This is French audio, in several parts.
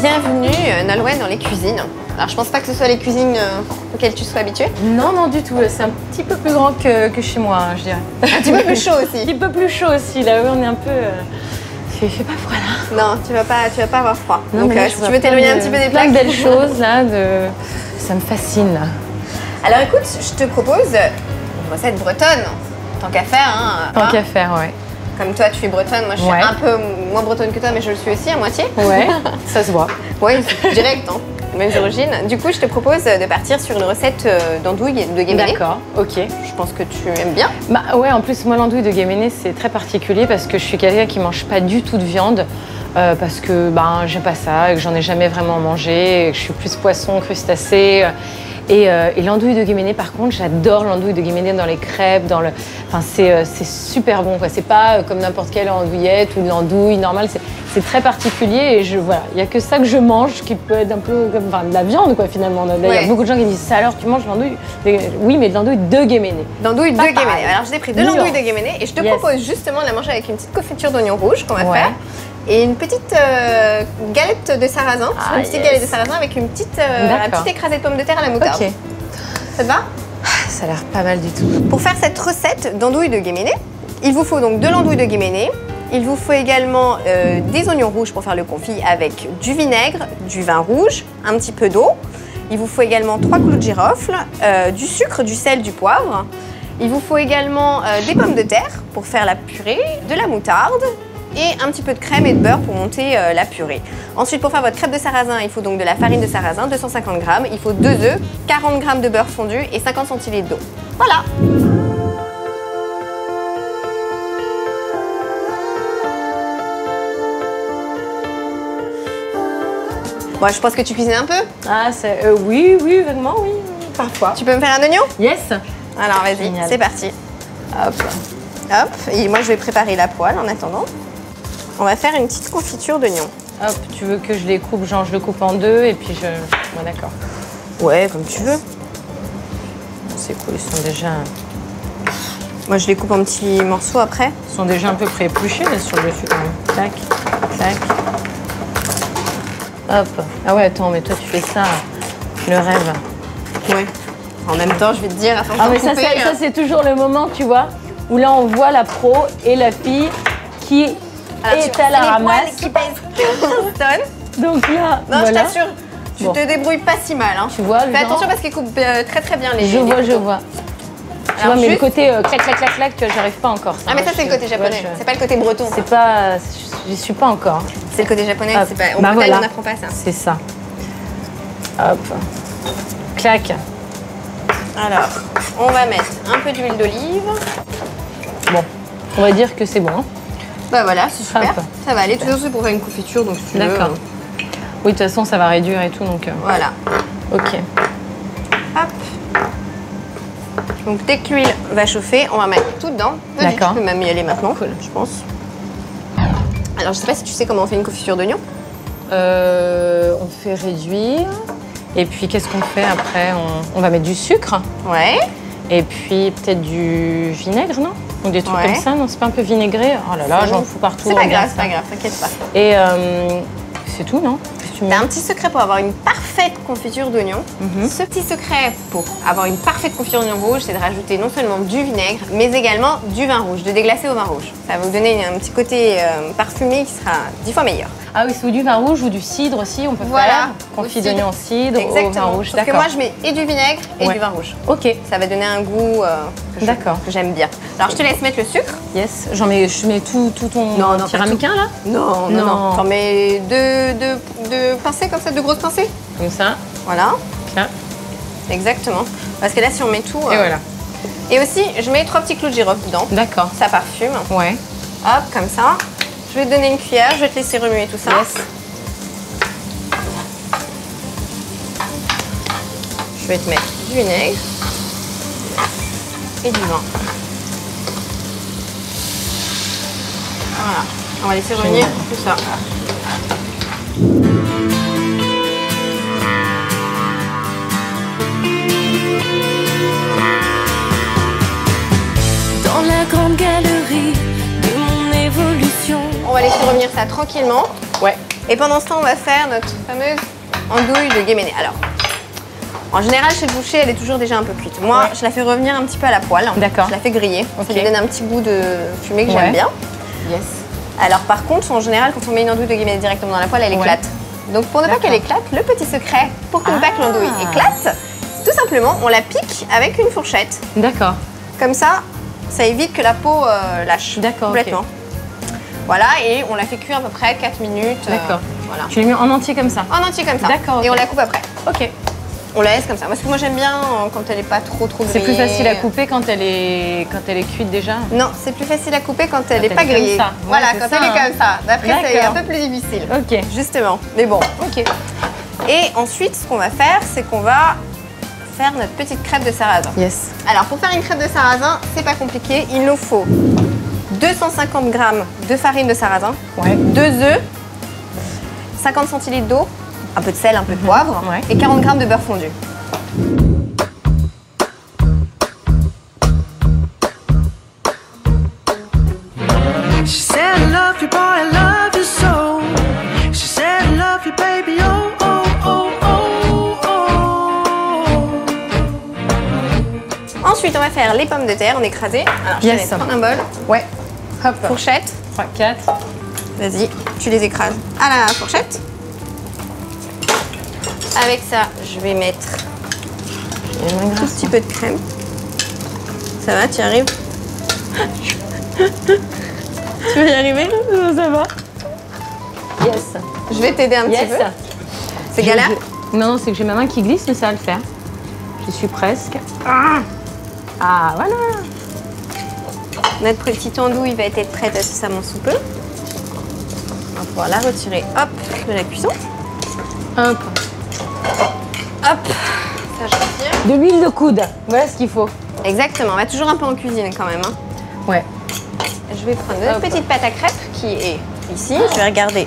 Bienvenue Nolwenn dans les cuisines. Alors je pense pas que ce soit les cuisines auxquelles tu sois habituée. Non, non du tout, c'est un petit peu plus grand que chez moi, hein, je dirais. Un petit peu plus chaud aussi. Un petit peu plus chaud aussi, là on est un peu... Il fait pas froid là. Non, tu vas pas avoir froid. Non, donc si tu veux t'éloigner un petit peu des plein plaques. de belles choses là, ça me fascine là. Alors écoute, je te propose une recette bretonne, tant qu'à faire. Hein, tant qu'à faire, ouais. Comme toi, tu es bretonne, moi je suis un peu moins bretonne que toi, mais je le suis aussi à moitié. Ouais, ça se voit. Oui, direct, hein, mêmes origines. Du coup, je te propose de partir sur une recette d'andouille de guéméné. D'accord, ok. Je pense que tu aimes bien. Bah ouais, en plus, moi l'andouille de guéméné, c'est très particulier parce que je suis quelqu'un qui mange pas du tout de viande. Parce que j'aime pas ça, et que j'en ai jamais vraiment mangé, et que je suis plus poisson, crustacé. Et l'andouille de guéméné, par contre, j'adore l'andouille de guéméné dans les crêpes, enfin, c'est super bon, quoi. C'est pas comme n'importe quelle andouillette ou de l'andouille normale, c'est très particulier et voilà, il y a que ça que je mange qui peut être un peu comme de la viande, quoi, finalement. Il y a beaucoup de gens qui disent ça, alors tu manges de l'andouille? Oui, mais de l'andouille de guéméné. D'andouille de guéméné. Alors, je t'ai pris de l'andouille de guéméné et je te propose justement de la manger avec une petite confiture d'oignon rouge qu'on va faire. Et une petite galette de sarrasin, une petite galette de sarrasin avec un petit écrasé de pommes de terre à la moutarde. Ok. Ça te va? Ça a l'air pas mal du tout. Pour faire cette recette d'andouille de guéméné, il vous faut donc de l'andouille de guéméné. Il vous faut également des oignons rouges pour faire le confit avec du vinaigre, du vin rouge, un petit peu d'eau. Il vous faut également 3 clous de girofle, du sucre, du sel, du poivre. Il vous faut également des pommes de terre pour faire la purée, de la moutarde, et un petit peu de crème et de beurre pour monter la purée. Ensuite, pour faire votre crêpe de sarrasin, il faut donc de la farine de sarrasin, 250 g, il faut 2 œufs, 40 g de beurre fondu et 50 centilitres d'eau. Voilà! Bon, je pense que tu cuisines un peu. Ah, oui, vaguement, oui, parfois. Tu peux me faire un oignon? Yes! Alors, vas-y, c'est parti. Hop. Hop, et moi je vais préparer la poêle en attendant. On va faire une petite confiture d'oignons. Hop, tu veux que je les coupe, genre je le coupe en deux et puis je... Ouais, d'accord. Ouais, comme tu veux. C'est cool, ils sont déjà... Moi je les coupe en petits morceaux après. Ils sont déjà un peu pré-épluchés là sur le dessus quand même. Tac, tac. Hop. Ah ouais, attends, mais toi tu fais ça, le rêve. Ouais. En même temps, je vais te dire, à force mais ça c'est toujours le moment, tu vois, où là on voit la pro et la fille qui est à la ramasse. Qui pèsent 15 tonnes. Donc là, non, voilà. je t'assure, tu te débrouilles pas si mal. Hein. Tu vois, fais attention parce qu'ils coupent très bien les. Je vois. Tu vois, mais le côté clac, tu vois, j'arrive pas encore. Ah, mais ça, c'est le côté japonais. C'est pas le côté breton. C'est pas. J'y suis pas encore. C'est le côté japonais. Hop. Pas... En Bretagne, on n'apprend pas ça. C'est ça. Hop. Clac. Alors, on va mettre un peu d'huile d'olive. Bon, on va dire que c'est bon. Hein. Bah voilà, c'est super. Hop. Ça va aller. Tout ça, c'est pour faire une confiture, donc si tu veux. D'accord. Oui, de toute façon, ça va réduire et tout, donc... Voilà. Ok. Hop. Donc, dès que l'huile va chauffer, on va mettre tout dedans. D'accord. Tu peux même y aller maintenant, cool. je pense. Alors, je sais pas si tu sais comment on fait une confiture d'oignon. On fait réduire. Et puis, qu'est-ce qu'on fait après? On va mettre du sucre. Ouais. Et puis, peut-être du vinaigre, non? Ou des trucs comme ça, non? C'est pas un peu vinaigré? Oh là là, j'en fous partout. C'est pas grave, t'inquiète pas. Et c'est tout, non? T'as un petit secret pour avoir une parfaite confiture d'oignon. Ce petit secret pour avoir une parfaite confiture d'oignon rouge, c'est de rajouter non seulement du vinaigre, mais également du vin rouge, de déglacer au vin rouge. Ça va vous donner un petit côté parfumé qui sera 10 fois meilleur. Ah oui, c'est ou du vin rouge ou du cidre aussi, on peut faire. Confit d'oignon en cidre, au vin rouge, d'accord. Parce que moi, je mets et du vinaigre et du vin rouge. Ok. Ça va donner un goût que j'aime bien. Alors, je te laisse mettre le sucre. Yes. Je mets tout ton ramequin, là? Non. T'en mets deux pincées comme ça, deux grosses pincées. Comme ça. Voilà. Là. Exactement. Parce que là, si on met tout... Et voilà. Et aussi, je mets 3 petits clous de girofle dedans. D'accord. Ça parfume. Ouais. Hop, comme ça. Je vais te donner une cuillère, je vais te laisser remuer tout ça. Yes. Je vais te mettre du vinaigre et du vin. Voilà, on va laisser revenir tout ça. Dans la grande galerie de mon évolution. On va laisser revenir ça tranquillement. Ouais. Et pendant ce temps, on va faire notre fameuse andouille de Guéméné. Alors, en général, chez le boucher, elle est toujours déjà un peu cuite. Moi, je la fais revenir un petit peu à la poêle. D'accord. Je la fais griller. Ok. Ça lui donne un petit goût de fumée que j'aime bien. Yes. Alors, par contre, en général, quand on met une andouille de Guéméné directement dans la poêle, elle éclate. Donc, pour ne pas qu'elle éclate, le petit secret pour que ne pas que l'andouille éclate, tout simplement, on la pique avec une fourchette. D'accord. Comme ça évite que la peau lâche complètement. Okay. Voilà, et on la fait cuire à peu près 4 minutes. D'accord. Voilà. Tu l'as mis en entier comme ça? En entier comme ça. D'accord. Et on la coupe après. Ok. On la laisse comme ça. Parce que moi j'aime bien quand elle n'est pas trop grillée. C'est plus facile à couper quand elle est cuite déjà? Non, c'est plus facile à couper quand elle n'est pas grillée. Comme ça. Voilà, Ouais, quand ça, elle est comme ça. D'après, c'est un peu plus difficile. Ok. Justement. Mais bon. Ok. Et ensuite, ce qu'on va faire, c'est qu'on va faire notre petite crêpe de sarrasin. Yes. Alors, pour faire une crêpe de sarrasin, c'est pas compliqué. Il nous faut 250 g de farine de sarrasin, 2 œufs, 50 centilitres d'eau, un peu de sel, un peu de poivre et 40 g de beurre fondu. She said I love you, boy, I love you so. She said I love you, baby, oh, oh, oh, oh, oh. Ensuite, on va faire les pommes de terre en écrasé. Alors, je te laisse prendre un bol. Ouais. Hop. Fourchette. 3, 4. Vas-y, tu les écrases à la fourchette. Avec ça, je vais mettre un tout petit peu de crème. Ça va, tu y arrives? Tu vas y arriver? Ça va. Yes. Je vais t'aider un petit peu. C'est galère? Non, c'est que j'ai ma main qui glisse, mais ça va le faire. Je suis presque. Ah, voilà. Notre petite andouille va être prête incessamment sous peu. On va pouvoir la retirer, hop, de la cuisson. Hop. Hop, ça je retire. De l'huile de coude, voilà ce qu'il faut. Exactement, on va toujours un peu en cuisine quand même. Hein. Ouais. Je vais prendre notre petite pâte à crêpes qui est ici. Je vais regarder.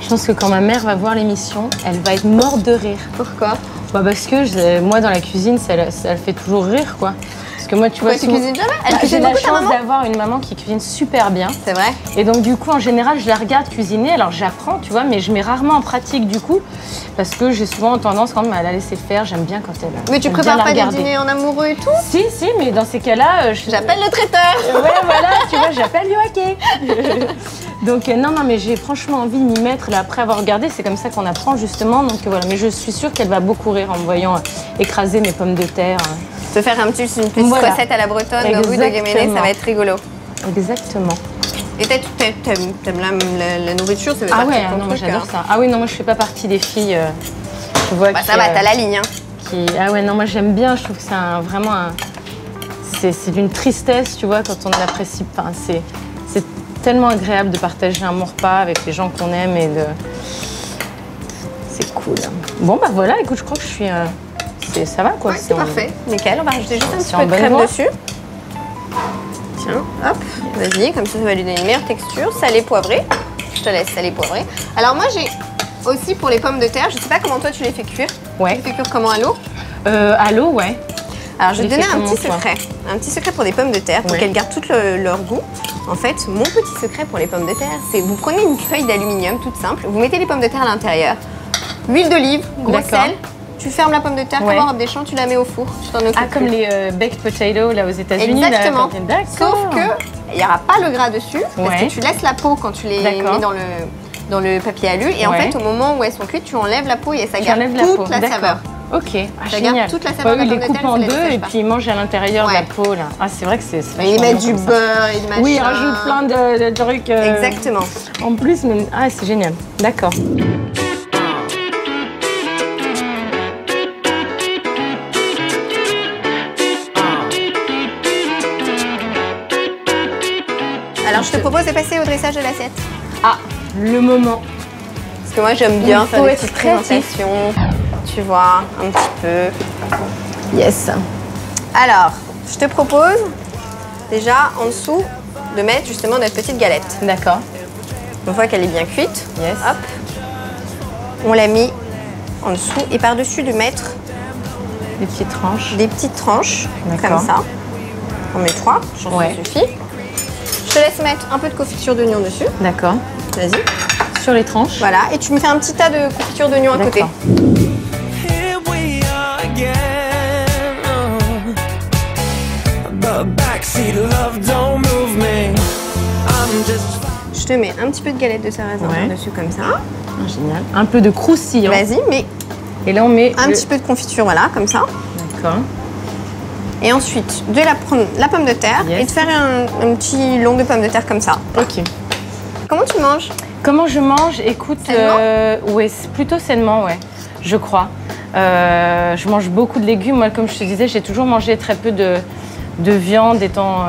Je pense que quand ma mère va voir l'émission, elle va être morte de rire. Pourquoi? Bah parce que moi dans la cuisine, ça le fait toujours rire quoi. Parce que moi tu vois, tu cuisines jamais? Elle cuisine j'ai la beaucoup, ta chance maman? d'avoir une maman qui cuisine super bien. C'est vrai? Et donc du coup en général je la regarde cuisiner, alors j'apprends tu vois, mais je mets rarement en pratique du coup parce que j'ai souvent tendance quand même à la laisser faire, j'aime bien quand elle. Mais tu prépares pas des dîners en amoureux et tout? Si, mais dans ces cas-là, j'appelle le traiteur. Ouais voilà, tu vois, j'appelle Yoake. Donc non, mais j'ai franchement envie de m'y mettre là après avoir regardé, c'est comme ça qu'on apprend justement, donc voilà, mais je suis sûre qu'elle va beaucoup rire en me voyant écraser mes pommes de terre. Te faire une petite recette à la bretonne, andouille de Guéméné, ça va être rigolo. Exactement. Et t'aimes la nourriture, ça veut Ah partie ouais, de ton non, truc, moi j'adore hein. ça. Ah oui, non, moi je fais pas partie des filles, tu vois. Bah ça va, t'as la ligne. Hein. Ah ouais, non, moi j'aime bien, je trouve que c'est vraiment c'est d'une tristesse, tu vois, quand on l'apprécie. Enfin, c'est tellement agréable de partager un bon repas avec les gens qu'on aime et de... C'est cool. Bon bah voilà, écoute, je crois que je suis... ça va quoi. Ouais, c'est parfait, nickel. On va rajouter juste un petit en peu de bonne crème voie. dessus. Tiens, hop, vas-y, comme ça va lui donner une meilleure texture. Salé, poivré. Je te laisse salé, poivré. Alors moi j'ai aussi pour les pommes de terre, je sais pas comment toi tu les fais cuire. Ouais. Tu les fais cuire comment, à l'eau? À l'eau, ouais. Alors je vais te donner un petit toi secret. Un petit secret pour des pommes de terre, pour qu'elles gardent tout leur goût. En fait, mon petit secret pour les pommes de terre, c'est vous prenez une feuille d'aluminium toute simple, vous mettez les pommes de terre à l'intérieur, huile d'olive, gros sel, tu fermes la pomme de terre comme en robe des champs, tu la mets au four, tu t'en occupes. Ah, comme les baked potatoes là aux États-Unis. Exactement. Là, sauf que il n'y aura pas le gras dessus, parce que tu laisses la peau quand tu les mets dans le papier alu, et en fait au moment où elles sont cuites, tu enlèves la peau et ça garde toute la saveur. Ok, ça garde toute la saveur de la ils pomme les de coupent terre, en ça deux les et puis ils mangent à l'intérieur de la peau là. Ah c'est vrai que c'est ils mettent du beurre et du machin. Oui, ils rajoutent plein de trucs. Exactement. En plus, mais c'est génial. D'accord. Alors je te propose de passer au dressage de l'assiette. Ah, le moment. Parce que moi j'aime bien faire des petites créatif. présentations, tu vois, un petit peu. Yes. Alors, je te propose déjà en dessous de mettre justement notre petite galette. D'accord. Une fois qu'elle est bien cuite, yes. Hop, on l'a mis en dessous et par-dessus de mettre des petites tranches. Des petites tranches, comme ça. On met 3, je pense que ça suffit. Je te laisse mettre un peu de confiture d'oignon dessus. D'accord. Vas-y. sur les tranches. Voilà, et tu me fais un petit tas de confiture d'oignons à côté. Here we are again. The backseat love don't move me. I'm just. Je te mets un petit peu de galette de sarrasin dessus comme ça. Ah, génial. Un peu de croustillant. Vas-y, mais Et là, on met un petit peu de confiture, voilà, comme ça. D'accord. Et ensuite, prendre la pomme de terre et de faire un petit long de pomme de terre comme ça. Ok. Comment tu manges? Comment je mange? Écoute, ouais, plutôt sainement, ouais, je crois. Je mange beaucoup de légumes. Moi, comme je te disais, j'ai toujours mangé très peu de viande étant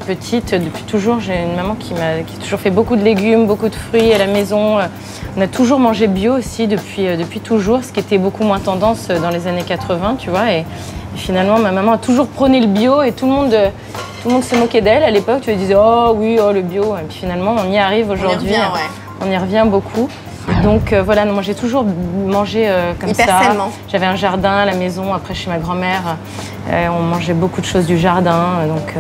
petite. Depuis toujours, j'ai une maman qui a toujours fait beaucoup de légumes, beaucoup de fruits à la maison. On a toujours mangé bio aussi depuis toujours, ce qui était beaucoup moins tendance dans les années 80, tu vois. Et finalement, ma maman a toujours prôné le bio et tout le monde se moquait d'elle. À l'époque, tu lui disais « Oh oui, oh le bio ». Et puis finalement, on y arrive aujourd'hui. On y revient beaucoup. Donc voilà, moi j'ai toujours mangé comme ça. Hyper sainement. J'avais un jardin à la maison, après chez ma grand-mère. On mangeait beaucoup de choses du jardin. Donc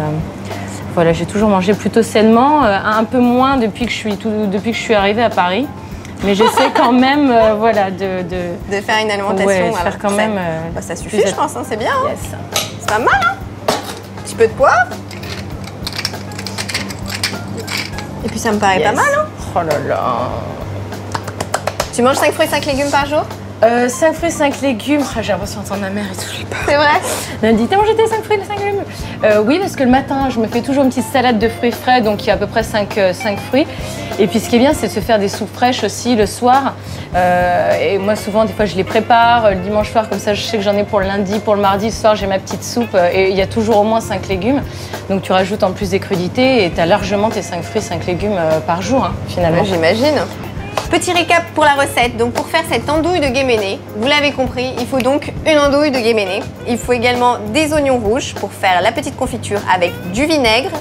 voilà, j'ai toujours mangé plutôt sainement. Un peu moins depuis que je suis arrivée à Paris. Mais j'essaie quand même voilà, de faire une alimentation. Ouais, faire quand même. Ça suffit, je pense, hein, c'est bien. Hein. Yes. C'est pas mal. Hein. Un petit peu de poivre. Et puis ça me paraît pas mal. Hein. Oh là là. Tu manges 5 fruits, 5 légumes par jour? 5 fruits, 5 légumes. Oh, j'ai l'impression d'entendre ma mère et tout. C'est vrai? Elle me dit, t'as mangé tes 5 fruits, 5 légumes? Oui, parce que le matin, je me fais toujours une petite salade de fruits frais, donc il y a à peu près 5 fruits. Et puis ce qui est bien, c'est de se faire des soupes fraîches aussi le soir. Et moi, souvent, des fois, je les prépare le dimanche soir, comme ça, je sais que j'en ai pour le lundi, pour le mardi. Le soir, j'ai ma petite soupe et il y a toujours au moins 5 légumes. Donc tu rajoutes en plus des crudités et tu as largement tes 5 fruits, 5 légumes par jour, hein, finalement. Ouais, j'imagine. Petit récap pour la recette. Donc pour faire cette andouille de guéméné, vous l'avez compris, il faut donc une andouille de guéméné. Il faut également des oignons rouges pour faire la petite confiture avec du vinaigre,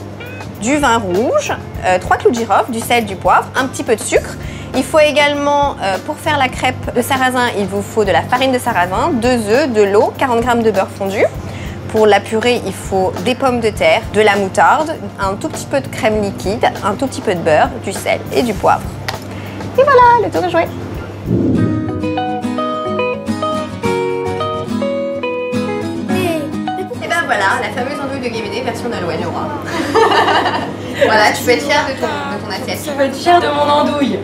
du vin rouge, 3 clous de girofle, du sel, du poivre, un petit peu de sucre. Il faut également, pour faire la crêpe de sarrasin, il vous faut de la farine de sarrasin, 2 œufs, de l'eau, 40 g de beurre fondu. Pour la purée, il faut des pommes de terre, de la moutarde, un tout petit peu de crème liquide, un tout petit peu de beurre, du sel et du poivre. Et voilà, le tour est joué. Et ben voilà, la fameuse andouille de guéméné version d'Aloël Aura. Voilà, tu peux être fière de ton assiette. Tu peux être fière de mon andouille.